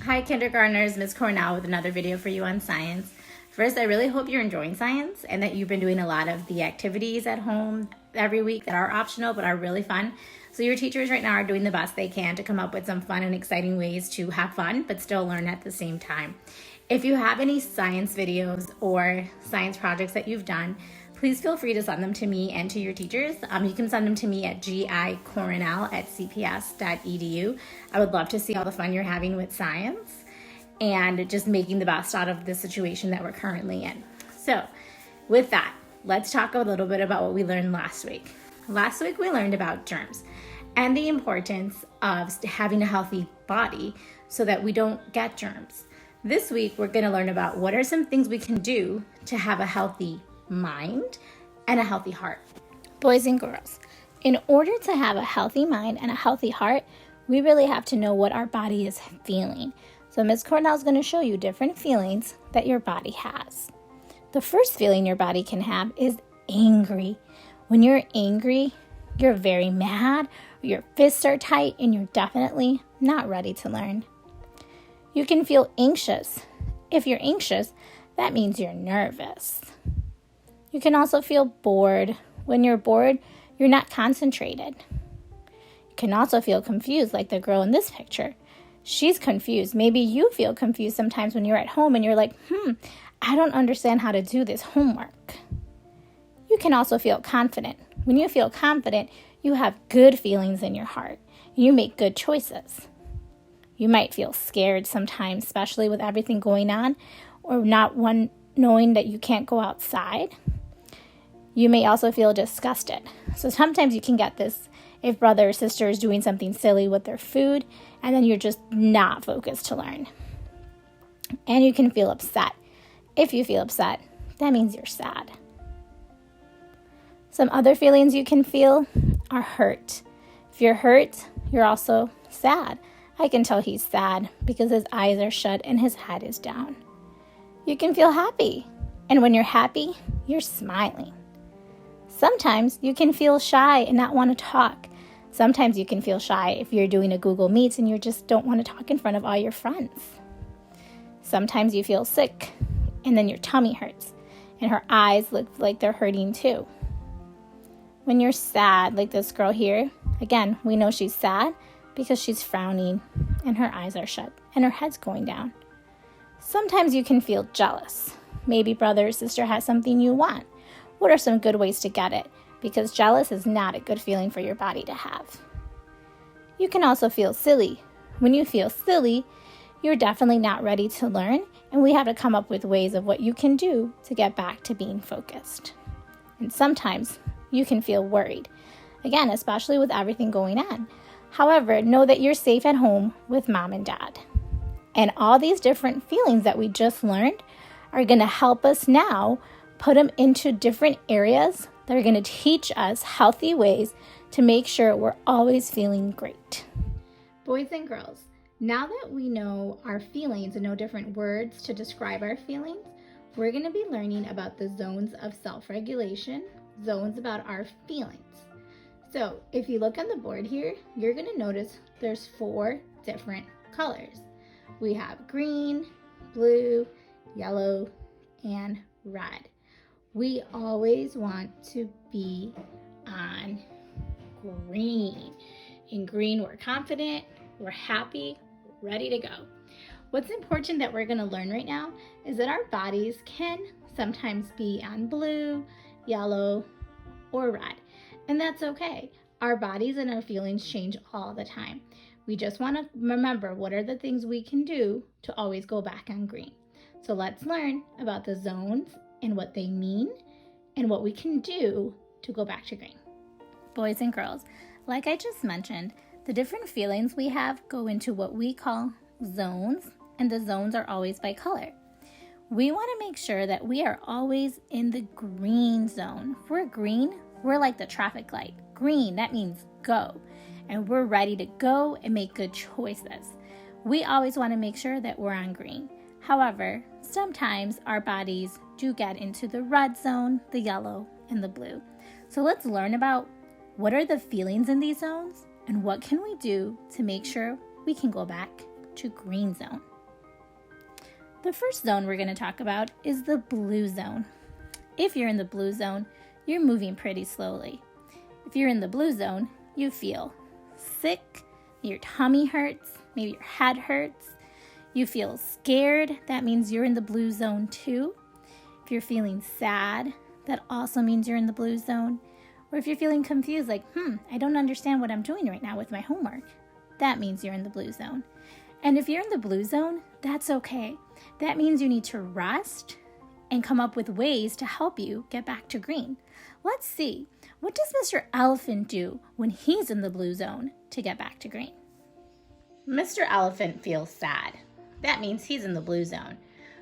Hi kindergartners, Ms. Cornell with another video for you on science. First, I really hope you're enjoying science and that you've been doing a lot of the activities at home every week that are optional but are really fun. So your teachers right now are doing the best they can to come up with some fun and exciting ways to have fun but still learn at the same time. If you have any science videos or science projects that you've done, please feel free to send them to me and to your teachers. You can send them to me at gicornell@cps.edu. I would love to see all the fun you're having with science and just making the best out of the situation that we're currently in. So with that, let's talk a little bit about what we learned last week. Last week we learned about germs and the importance of having a healthy body so that we don't get germs. This week we're going to learn about what are some things we can do to have a healthy mind and a healthy heart. Boys and girls, in order to have a healthy mind and a healthy heart, we really have to know what our body is feeling. So Ms. Cornell is going to show you different feelings that your body has. The first feeling your body can have is angry. When you're angry, you're very mad, your fists are tight, and you're definitely not ready to learn. You can feel anxious. If you're anxious, that means you're nervous. You can also feel bored. When you're bored, you're not concentrated. You can also feel confused, like the girl in this picture. She's confused. Maybe you feel confused sometimes when you're at home and you're like, I don't understand how to do this homework. You can also feel confident. When you feel confident, you have good feelings in your heart. You make good choices. You might feel scared sometimes, especially with everything going on, or knowing that you can't go outside. You may also feel disgusted. So sometimes you can get this if brother or sister is doing something silly with their food, and then you're just not focused to learn. And you can feel upset. If you feel upset, that means you're sad. Some other feelings you can feel are hurt. If you're hurt, you're also sad. I can tell he's sad because his eyes are shut and his head is down. You can feel happy. And when you're happy, you're smiling. Sometimes you can feel shy and not want to talk. Sometimes you can feel shy if you're doing a Google Meet and you just don't want to talk in front of all your friends. Sometimes you feel sick and then your tummy hurts and her eyes look like they're hurting too. When you're sad, like this girl here, again, we know she's sad because she's frowning and her eyes are shut and her head's going down. Sometimes you can feel jealous. Maybe brother or sister has something you want. What are some good ways to get it? Because jealous is not a good feeling for your body to have. You can also feel silly. When you feel silly, you're definitely not ready to learn, and we have to come up with ways of what you can do to get back to being focused. And sometimes you can feel worried. Again, especially with everything going on. However, know that you're safe at home with mom and dad. And all these different feelings that we just learned are going to help us now put them into different areas that are going to teach us healthy ways to make sure we're always feeling great. Boys and girls, now that we know our feelings and know different words to describe our feelings, we're going to be learning about the zones of self-regulation, zones about our feelings. So if you look on the board here, you're going to notice there's 4 different colors. We have green, blue, yellow, and red. We always want to be on green. In green, we're confident, we're happy, ready to go. What's important that we're going to learn right now is that our bodies can sometimes be on blue, yellow, or red. And that's okay. Our bodies and our feelings change all the time. We just want to remember what are the things we can do to always go back on green. So let's learn about the zones and what they mean and what we can do to go back to green. Boys and girls, like I just mentioned, the different feelings we have go into what we call zones, and the zones are always by color. We want to make sure that we are always in the green zone. If we're green, we're like the traffic light. Green, that means go. And we're ready to go and make good choices. We always want to make sure that we're on green. However, sometimes our bodies do get into the red zone, the yellow, and the blue. So let's learn about what are the feelings in these zones and what can we do to make sure we can go back to green zone. The first zone we're going to talk about is the blue zone. If you're in the blue zone, you're moving pretty slowly. If you're in the blue zone, you feel sick, your tummy hurts, maybe your head hurts. You feel scared, that means you're in the blue zone too. If you're feeling sad, that also means you're in the blue zone. Or if you're feeling confused, like, I don't understand what I'm doing right now with my homework, that means you're in the blue zone. And if you're in the blue zone, that's okay. That means you need to rest and come up with ways to help you get back to green. Let's see, what does Mr. Elephant do when he's in the blue zone to get back to green? Mr. Elephant feels sad. That means he's in the blue zone.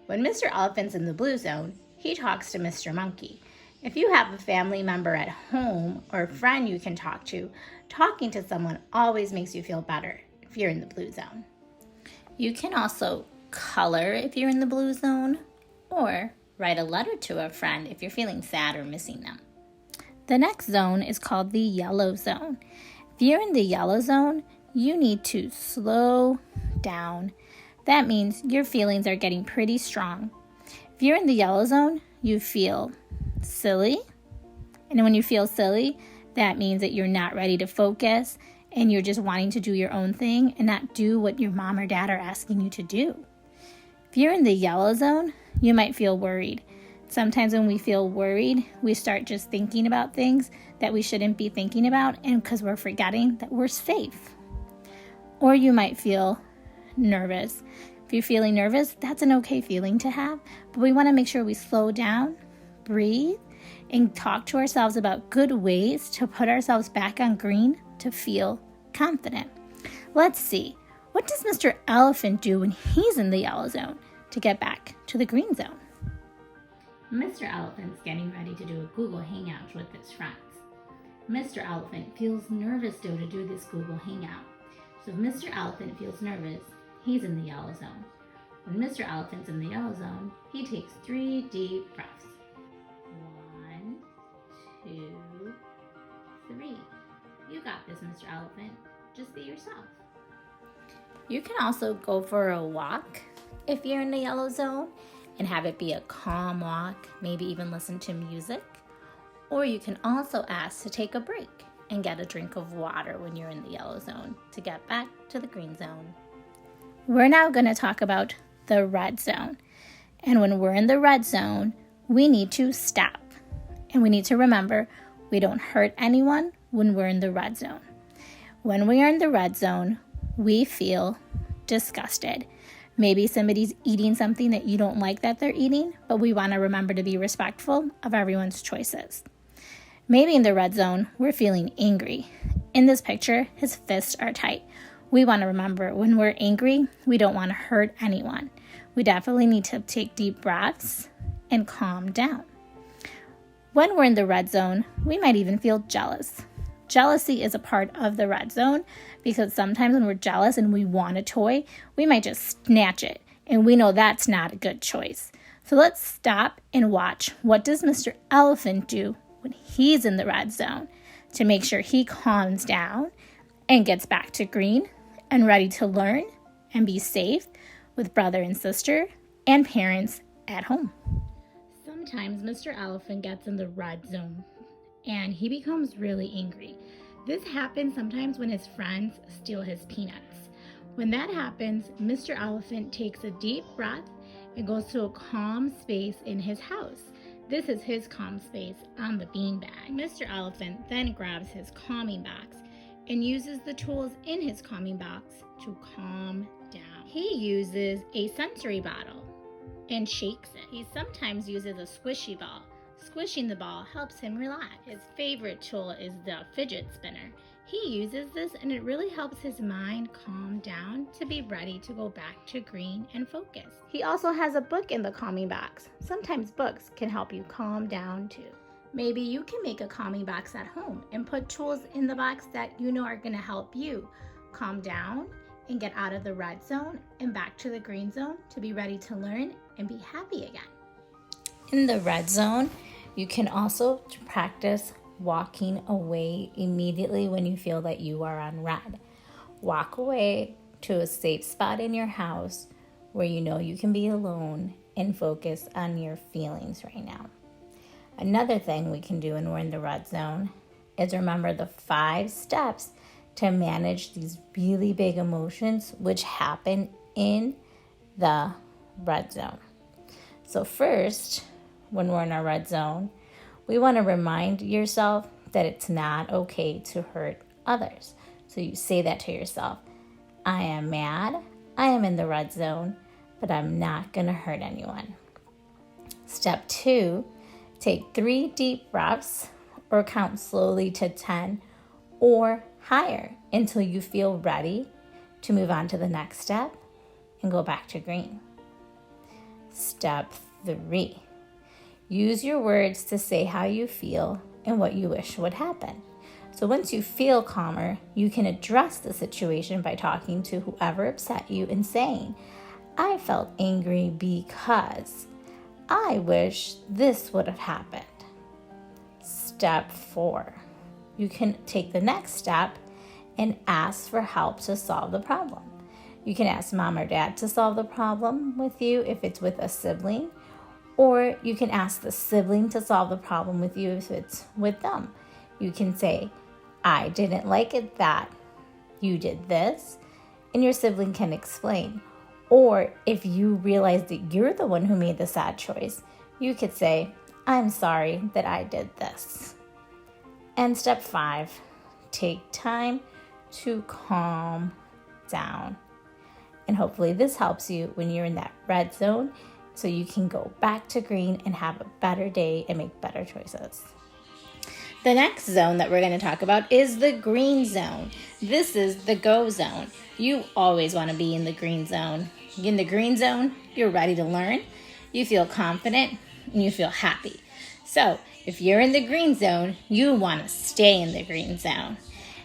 When Mr. Elephant's in the blue zone, he talks to Mr. Monkey. If you have a family member at home or a friend you can talk to, talking to someone always makes you feel better if you're in the blue zone. You can also color if you're in the blue zone, or write a letter to a friend if you're feeling sad or missing them. The next zone is called the yellow zone. If you're in the yellow zone, you need to slow down. That means your feelings are getting pretty strong. If you're in the yellow zone, you feel silly. And when you feel silly, that means that you're not ready to focus and you're just wanting to do your own thing and not do what your mom or dad are asking you to do. If you're in the yellow zone, you might feel worried. Sometimes when we feel worried, we start just thinking about things that we shouldn't be thinking about, and because we're forgetting that we're safe. Or you might feel nervous. If you're feeling nervous, that's an okay feeling to have, but we want to make sure we slow down, breathe, and talk to ourselves about good ways to put ourselves back on green to feel confident. Let's see, what does Mr. Elephant do when he's in the yellow zone to get back to the green zone? Mr. Elephant's getting ready to do a Google Hangout with his friends. Mr. Elephant feels nervous though to do this Google Hangout. So if Mr. Elephant feels nervous, he's in the yellow zone. When Mr. Elephant's in the yellow zone, he takes 3 deep breaths. 1, 2, 3. You got this, Mr. Elephant. Just be yourself. You can also go for a walk if you're in the yellow zone and have it be a calm walk, maybe even listen to music. Or you can also ask to take a break and get a drink of water when you're in the yellow zone to get back to the green zone. We're now going to talk about the red zone. And when we're in the red zone, we need to stop. And we need to remember we don't hurt anyone when we're in the red zone. When we are in the red zone, we feel disgusted. Maybe somebody's eating something that you don't like that they're eating, but we want to remember to be respectful of everyone's choices. Maybe in the red zone, we're feeling angry. In this picture, his fists are tight. We want to remember when we're angry, we don't want to hurt anyone. We definitely need to take deep breaths and calm down. When we're in the red zone, we might even feel jealous. Jealousy is a part of the red zone because sometimes when we're jealous and we want a toy, we might just snatch it, and we know that's not a good choice. So let's stop and watch what does Mr. Elephant do when he's in the red zone to make sure he calms down and gets back to green and ready to learn and be safe with brother and sister and parents at home. Sometimes Mr. Elephant gets in the red zone and he becomes really angry. This happens sometimes when his friends steal his peanuts. When that happens, Mr. Elephant takes a deep breath and goes to a calm space in his house. This is his calm space on the beanbag. Mr. Elephant then grabs his calming box and uses the tools in his calming box to calm down. He uses a sensory bottle and shakes it. He sometimes uses a squishy ball. Squishing the ball helps him relax. His favorite tool is the fidget spinner. He uses this and it really helps his mind calm down to be ready to go back to green and focus. He also has a book in the calming box. Sometimes books can help you calm down too. Maybe you can make a calming box at home and put tools in the box that you know are going to help you calm down and get out of the red zone and back to the green zone to be ready to learn and be happy again. In the red zone, you can also practice walking away immediately when you feel that you are on red. Walk away to a safe spot in your house where you know you can be alone and focus on your feelings right now. Another thing we can do when we're in the red zone is remember the 5 steps to manage these really big emotions which happen in the red zone. So first, when we're in our red zone, we want to remind yourself that it's not okay to hurt others. So you say that to yourself. I am mad, I am in the red zone, but I'm not going to hurt anyone. Step 2, take 3 deep breaths or count slowly to 10 or higher until you feel ready to move on to the next step and go back to green. Step 3, use your words to say how you feel and what you wish would happen. So once you feel calmer, you can address the situation by talking to whoever upset you and saying, I felt angry because I wish this would have happened. Step 4, you can take the next step and ask for help to solve the problem. You can ask mom or dad to solve the problem with you if it's with a sibling, or you can ask the sibling to solve the problem with you if it's with them. You can say, I didn't like it that you did this, and your sibling can explain. Or if you realize that you're the one who made the sad choice, you could say, I'm sorry that I did this. And step 5, take time to calm down. And hopefully this helps you when you're in that red zone so you can go back to green and have a better day and make better choices. The next zone that we're going to talk about is the green zone. This is the go zone. You always want to be in the green zone. In the green zone, you're ready to learn, you feel confident, and you feel happy. So if you're in the green zone, you want to stay in the green zone.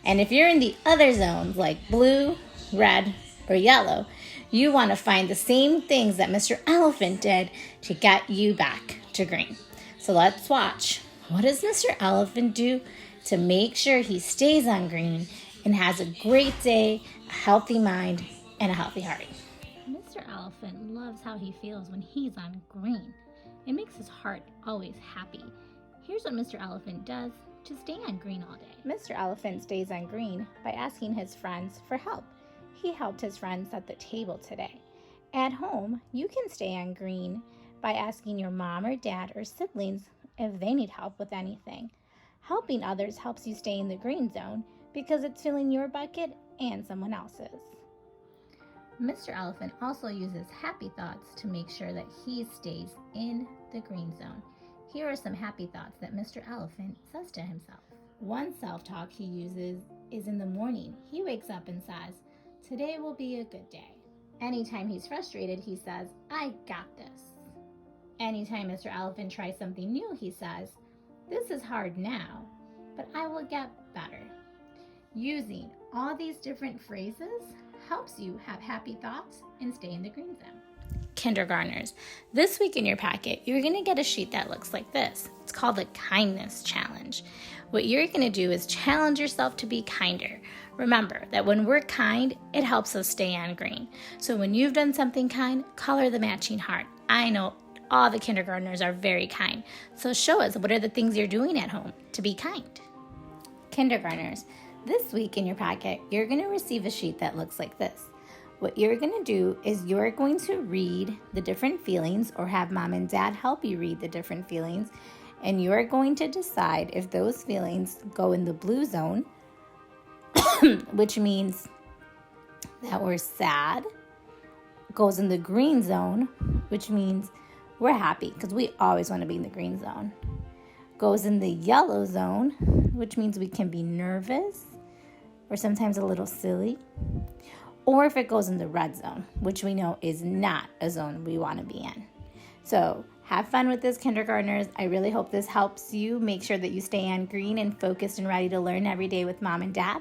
And if you're in the other zones like blue, red, or yellow, you want to find the same things that Mr. Elephant did to get you back to green. So let's watch. What does Mr. Elephant do to make sure he stays on green and has a great day, a healthy mind, and a healthy heart? Mr. Elephant loves how he feels when he's on green. It makes his heart always happy. Here's what Mr. Elephant does to stay on green all day. Mr. Elephant stays on green by asking his friends for help. He helped his friends at the table today. At home, you can stay on green by asking your mom or dad or siblings if they need help with anything. Helping others helps you stay in the green zone because it's filling your bucket and someone else's. Mr. Elephant also uses happy thoughts to make sure that he stays in the green zone. Here are some happy thoughts that Mr. Elephant says to himself. One self-talk he uses is in the morning. He wakes up and says, today will be a good day. Anytime he's frustrated, he says, I got this. Anytime Mr. Elephant tries something new, he says, this is hard now, but I will get better. Using all these different phrases helps you have happy thoughts and stay in the green zone. Kindergartners, this week in your packet, you're going to get a sheet that looks like this. It's called the Kindness Challenge. What you're going to do is challenge yourself to be kinder. Remember that when we're kind, it helps us stay on green. So when you've done something kind, color the matching heart. I know all the kindergartners are very kind. So show us what are the things you're doing at home to be kind. Kindergartners, this week in your packet, you're going to receive a sheet that looks like this. What you're going to do is you're going to read the different feelings or have mom and dad help you read the different feelings. And you're going to decide if those feelings go in the blue zone, which means that we're sad, goes in the green zone, which means we're happy because we always want to be in the green zone. Goes in the yellow zone, which means we can be nervous or sometimes a little silly. Or if it goes in the red zone, which we know is not a zone we want to be in. So have fun with this, kindergartners. I really hope this helps you make sure that you stay on green and focused and ready to learn every day with mom and dad.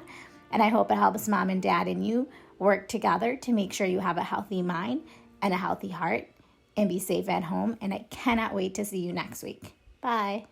And I hope it helps mom and dad and you work together to make sure you have a healthy mind and a healthy heart and be safe at home. And I cannot wait to see you next week. Bye.